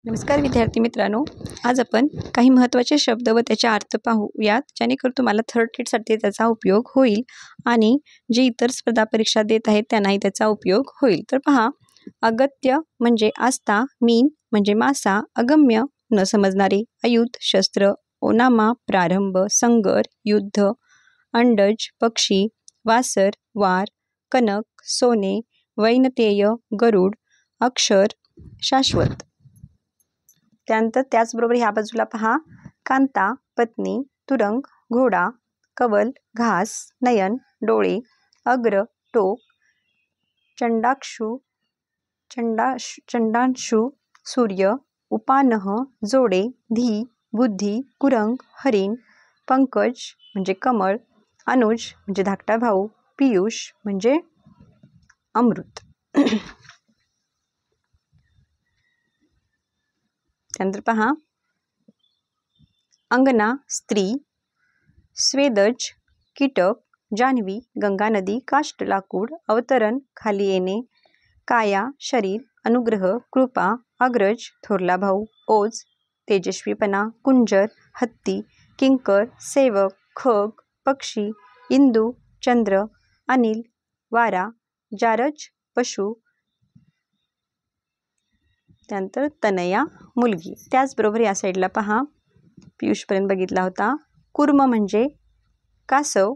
नमस्कार विद्यार्थी मित्रांनो, आज आपण काही महत्त्वाचे शब्द व त्याचे अर्थ पाहूयात, जेणेकरून तुम्हाला थर्ड टेटसाठी त्याचा उपयोग होईल आणि जे इतर स्पर्धा परीक्षा देत आहेत त्यांनाही त्याचा उपयोग होईल. तर पहा, अगत्य म्हणजे आस्था, मीन म्हणजे मासा, अगम्य न समजणारे, अयुध शस्त्र, ओनामा प्रारंभ, संगर युद्ध, अंडज पक्षी, वासर वार, कनक सोने, वैनतेय गरुड, अक्षर शाश्वत. त्यानंतर त्याचबरोबर ह्या बाजूला पहा, कांता पत्नी, तुरंग घोडा, कवल घास, नयन डोळे, अग्र टोक, चंडांशु सूर्य, उपानह जोडे, धी बुद्धी, कुरंग हरिण, पंकज म्हणजे कमळ, अनुज म्हणजे धाकटा भाऊ, पियुष म्हणजे अमृत. त्यानंतर पहा, अंगना स्त्री, स्वेदज कीटक, जान्हवी गंगा नदी, काष्ट लाकूड, अवतरण खाली येणे, काया शरीर, अनुग्रह कृपा, अग्रज थोरला भाऊ, ओज तेजस्वीपणा, कुंजर हत्ती, किंकर सेवक, खग पक्षी, इंदू चंद्र, अनिल वारा, जारज पशु. त्यानंतर तनया मुलगी. त्याचबरोबर या साईडला पहा, पियुषपर्यंत बघितला होता. कुर्म म्हणजे कासव,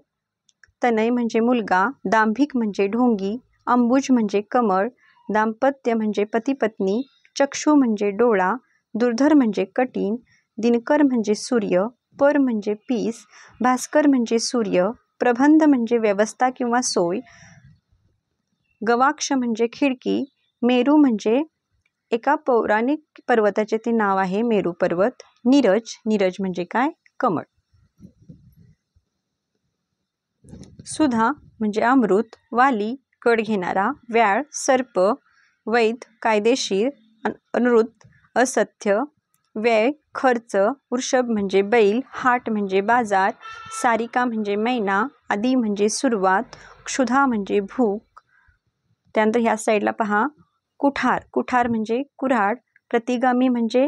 तनय म्हणजे मुलगा, दांभिक म्हणजे ढोंगी, अंबुज म्हणजे कमळ, दाम्पत्य म्हणजे पती पत्नी, चक्षु म्हणजे डोळा, दुर्धर म्हणजे कठीण, दिनकर म्हणजे सूर्य, पर म्हणजे पीस, भास्कर म्हणजे सूर्य, प्रबंध म्हणजे व्यवस्था किंवा सोय, गवाक्ष म्हणजे खिडकी, मेरू म्हणजे एका पौराणिक पर्वताचे ते नाव आहे मेरू पर्वत, नीरज नीरज म्हणजे काय, कमळ. सुधा म्हणजे अमृत, वाली कड घेणारा, व्याळ सर्प, वैध कायदेशीर, अनृत असत्य, व्यय खर्च, वृषभ म्हणजे बैल, हाट म्हणजे बाजार, सारिका म्हणजे मैना, आदी म्हणजे सुरुवात, क्षुधा म्हणजे भूक. त्यानंतर ह्या साईडला पहा, कुठार कुठार म्हणजे कुऱ्हाड, प्रतिगामी म्हणजे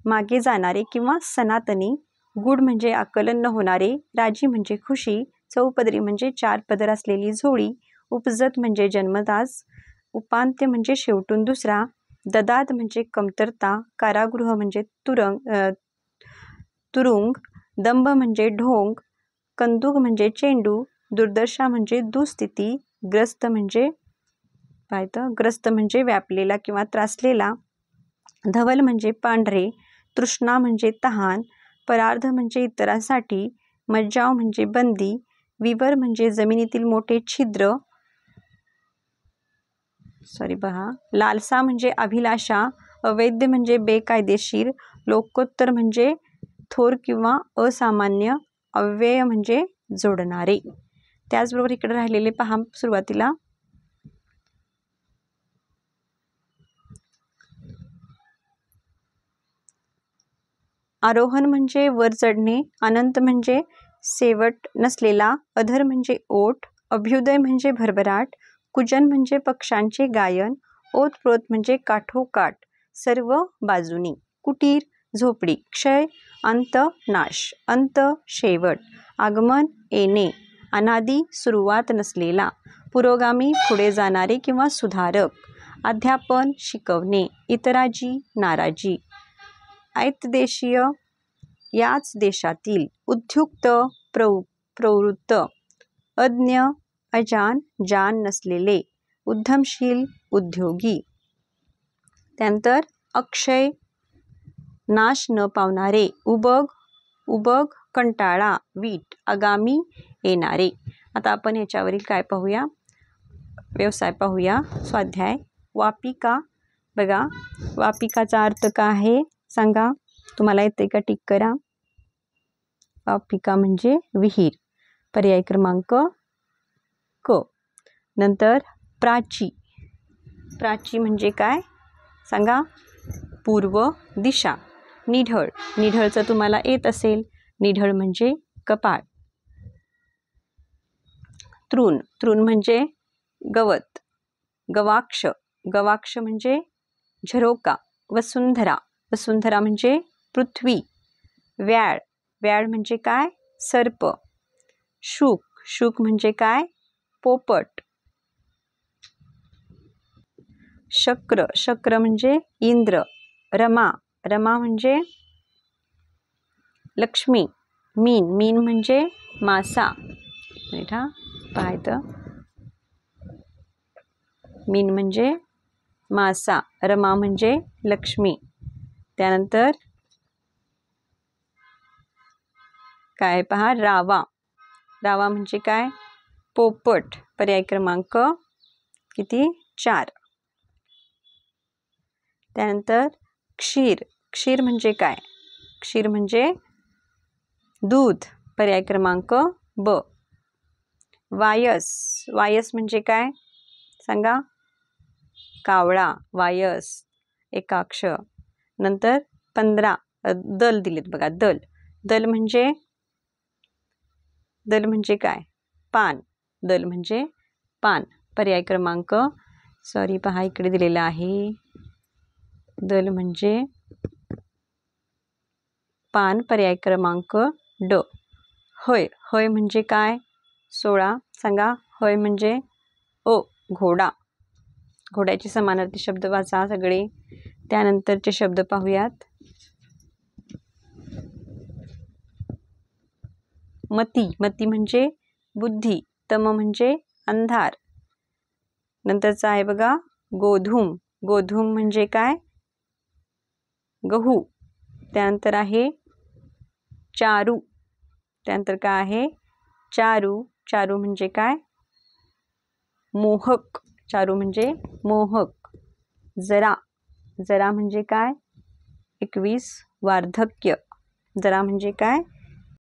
मागे जाणारे किंवा सनातनी, गुड म्हणजे आकलन न होणारे, राजी म्हणजे खुशी, चौपदरी म्हणजे चार पदर असलेली झोळी, उपजत म्हणजे जन्मताच, उपांत्य म्हणजे शेवटून दुसरा, ददात म्हणजे कमतरता, कारागृह म्हणजे तुरुंग, दंभ म्हणजे ढोंग, कंदुक म्हणजे चेंडू, दुर्दशा म्हणजे दुस्थिती, ग्रस्त म्हणजे व्यापलेला किंवा त्रासलेला, धवल म्हणजे पांढरे, तृष्णा म्हणजे तहान, परार्ध म्हणजे इतरांसाठी, मज्जाव म्हणजे बंदी, विवर म्हणजे जमिनीतील मोठे छिद्र, लालसा म्हणजे अभिलाषा, अवैध म्हणजे बेकायदेशीर, लोकोत्तर म्हणजे थोर किंवा असामान्य, अव्यय म्हणजे जोडणारे. त्याचबरोबर इकडे राहिलेले पहा, सुरुवातीला आरोहण म्हणजे वर चढणे, अनंत म्हणजे शेवट नसलेला, अधर म्हणजे ओठ, अभ्युदय म्हणजे भरभराट, कुजन म्हणजे पक्ष्यांचे गायन, ओतप्रोत म्हणजे काठोकाठ सर्व बाजूनी, कुटीर झोपडी, क्षय अंत नाश, अंत शेवट, आगमन येणे, अनादी सुरुवात नसलेला, पुरोगामी पुढे जाणारे किंवा सुधारक, अध्यापन शिकवणे, इतराची नाराजी, ऐतदेशीय याच देशातील, उद्युक्त प्रवृत्त, अज्ञ अजान जान नसलेले, उद्यमशील उद्योगी. त्यानंतर अक्षय नाश न पावणारे, उबग कंटाळा, वीट आगामी येणारे. आता आपण याच्यावरील काय पाहूया, व्यवसाय पाहूया. स्वाध्याय, वापिका. बघा, वापिकाचा अर्थ काय आहे सांगा, तुम्हाला येते का, टिक करा. वापिका म्हणजे विहीर, पर्याय क्रमांक क. नंतर प्राची. प्राची म्हणजे काय सांगा, पूर्व दिशा. निढळ निढळचं तुम्हाला येत असेल, निढळ म्हणजे कपाळ. तृण तृण म्हणजे गवत. गवाक्ष गवाक्ष म्हणजे झरोका. वसुंधरा वसुंधरा म्हणजे पृथ्वी. व्याळ, व्याळ म्हणजे काय? सर्प. शुक, शुक म्हणजे काय? पोपट. शक्र, शक्र म्हणजे इंद्र. रमा, रमा म्हणजे लक्ष्मी. मीन, मीन म्हणजे मासा. पाहायचं, मीन म्हणजे मासा, रमा म्हणजे लक्ष्मी. त्यानंतर काय पहा, रावा, रावा म्हणजे काय? पोपट. पर्याय क्रमांक किती? 4. त्यानंतर क्षीर, क्षीर म्हणजे काय? क्षीर म्हणजे दूध. पर्याय क्रमांक ब. वायस, वायस म्हणजे काय? सांगा. कावळा, वायस, एकाक्ष. नंतर 15 दल दिलेत बघा. दल, दल म्हणजे, दल म्हणजे काय? पान. दल म्हणजे पान. पर्याय क्रमांक, सॉरी पहा इकडे दिलेला आहे, दल म्हणजे पान. पर्याय क्रमांक ड. हय, हय म्हणजे काय? 16 सांगा. हय म्हणजे घोडा. घोड्याचे समानार्थी शब्द वाचा सगळे. त्यानंतरचे शब्द पाहूयात. मती, मती म्हणजे बुद्धी. तम म्हणजे अंधार. नंतरचा आहे बघा गोधूम, गोधूम म्हणजे काय? गहू. त्यानंतर आहे चारू, त्यानंतर काय आहे? चारू, चारू म्हणजे काय? मोहक. चारू म्हणजे मोहक. जरा, जरा म्हणजे काय? 21 वार्धक्य. जरा म्हणजे काय?